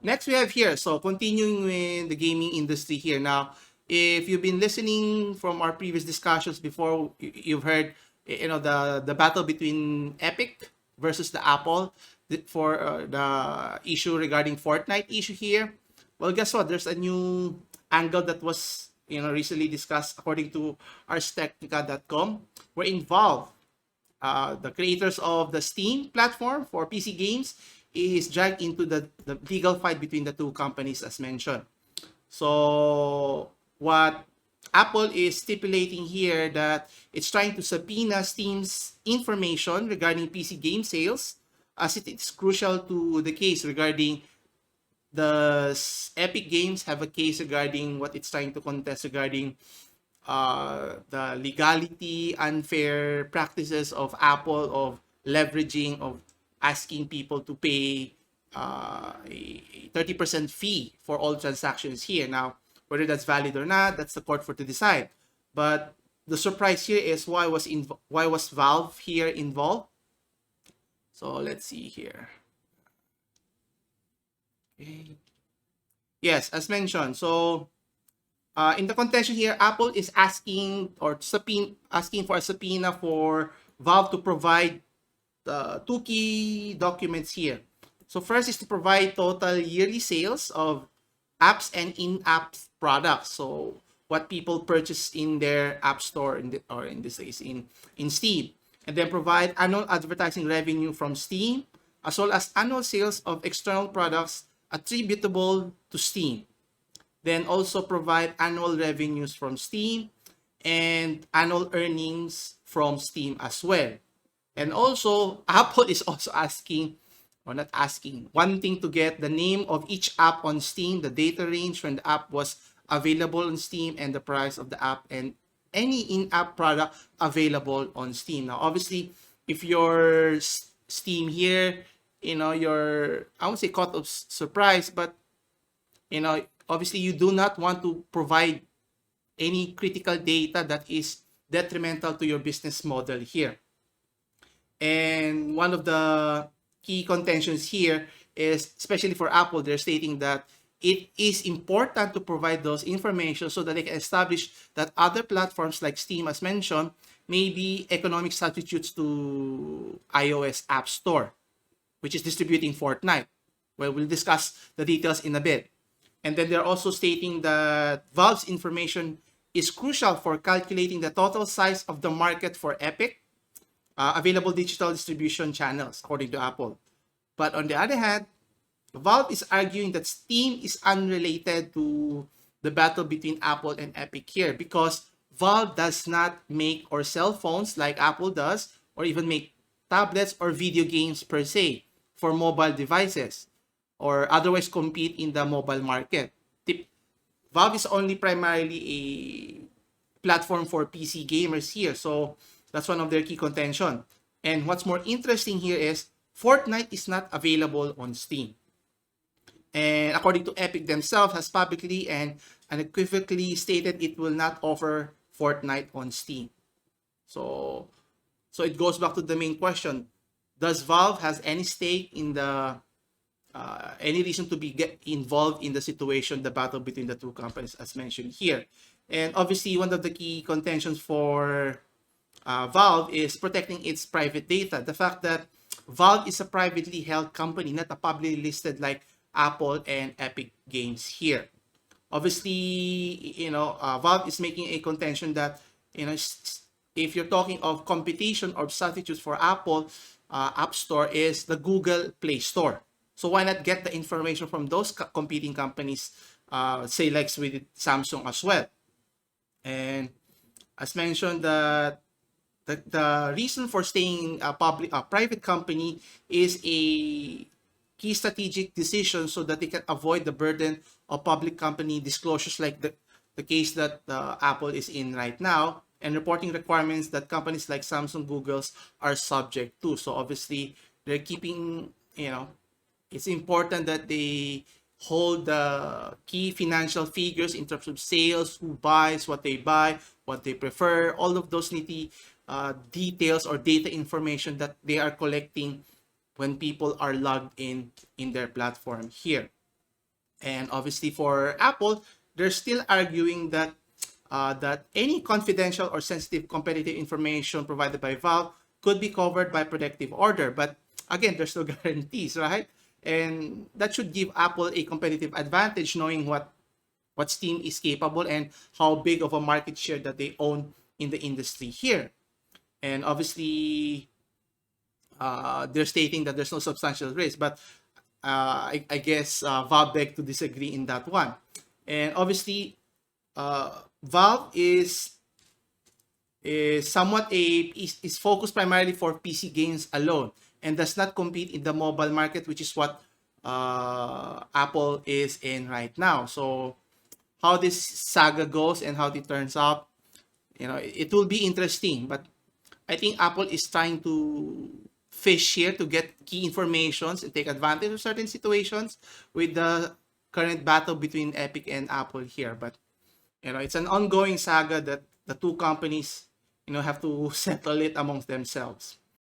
Next we have here, so continuing with the gaming industry here. Now, if you've been listening from our previous discussions before, you've heard, the battle between Epic versus the Apple for the issue regarding Fortnite issue here. Well, guess what? There's a new angle that was recently discussed according to arstechnica.com. We're involved. The creators of the Steam platform for PC games is dragged into the legal fight between the two companies as mentioned. So what Apple is stipulating here that it's trying to subpoena Steam's information regarding PC game sales as it is crucial to the case regarding the Epic Games have a case regarding what it's trying to contest regarding the legality, unfair practices of Apple of leveraging, of asking people to pay a 30% fee for all transactions here. Now, whether that's valid or not, that's the court for to decide. But the surprise here is why was Valve here involved? So let's see here. Okay. Yes, as mentioned. So in the contention here, Apple is asking for a subpoena for Valve to provide two key documents here. So first is to provide total yearly sales of apps and in-app products. So what people purchase in their app store, or in this case in Steam, and then provide annual advertising revenue from Steam, as well as annual sales of external products attributable to Steam. Then also provide annual revenues from Steam and annual earnings from Steam as well. And also, Apple is also asking, or not asking, wanting to get the name of each app on Steam, the data range when the app was available on Steam, and the price of the app, and any in-app product available on Steam. Now, obviously, if your Steam here, you're, I won't say caught of surprise, but, obviously you do not want to provide any critical data that is detrimental to your business model here. And one of the key contentions here is, especially for Apple, they're stating that it is important to provide those information so that they can establish that other platforms like Steam, as mentioned, may be economic substitutes to iOS App Store, which is distributing Fortnite. Well, we'll discuss the details in a bit. And then they're also stating that Valve's information is crucial for calculating the total size of the market for Epic, available digital distribution channels, according to Apple. But on the other hand, Valve is arguing that Steam is unrelated to the battle between Apple and Epic here, because Valve does not make or sell phones like Apple does, or even make tablets or video games per se for mobile devices, or otherwise compete in the mobile market. Valve is only primarily a platform for PC gamers here, so that's one of their key contention. And what's more interesting here is Fortnite is not available on Steam. And according to Epic themselves, has publicly and unequivocally stated it will not offer Fortnite on Steam. So it goes back to the main question: does Valve has any stake in the any reason to get involved in the situation, the battle between the two companies, as mentioned here? And obviously, one of the key contentions for Valve is protecting its private data. The fact that Valve is a privately held company, not a publicly listed like Apple and Epic Games here. Obviously, Valve is making a contention that, if you're talking of competition or substitutes for Apple App Store, is the Google Play Store. So why not get the information from those competing companies, say like with Samsung as well? And as mentioned, the reason for staying a private company is a key strategic decision so that they can avoid the burden of public company disclosures like the case that Apple is in right now, and reporting requirements that companies like Samsung, Google's are subject to. So obviously they're keeping, it's important that they hold the key financial figures in terms of sales, who buys, what they buy, what they prefer, all of those nitty details or data information that they are collecting when people are logged in their platform here. And obviously for Apple, they're still arguing that that any confidential or sensitive competitive information provided by Valve could be covered by protective order. But again, there's no guarantees, right? And that should give Apple a competitive advantage, knowing what Steam is capable and how big of a market share that they own in the industry here. And obviously, they're stating that there's no substantial risk, but I guess Valve beg to disagree in that one. And obviously, Valve is somewhat is focused primarily for PC games alone and does not compete in the mobile market, which is what Apple is in right now. So how this saga goes and how it turns out, it will be interesting. But I think Apple is trying to fish here to get key informations and take advantage of certain situations with the current battle between Epic and Apple here. But it's an ongoing saga that the two companies have to settle it amongst themselves.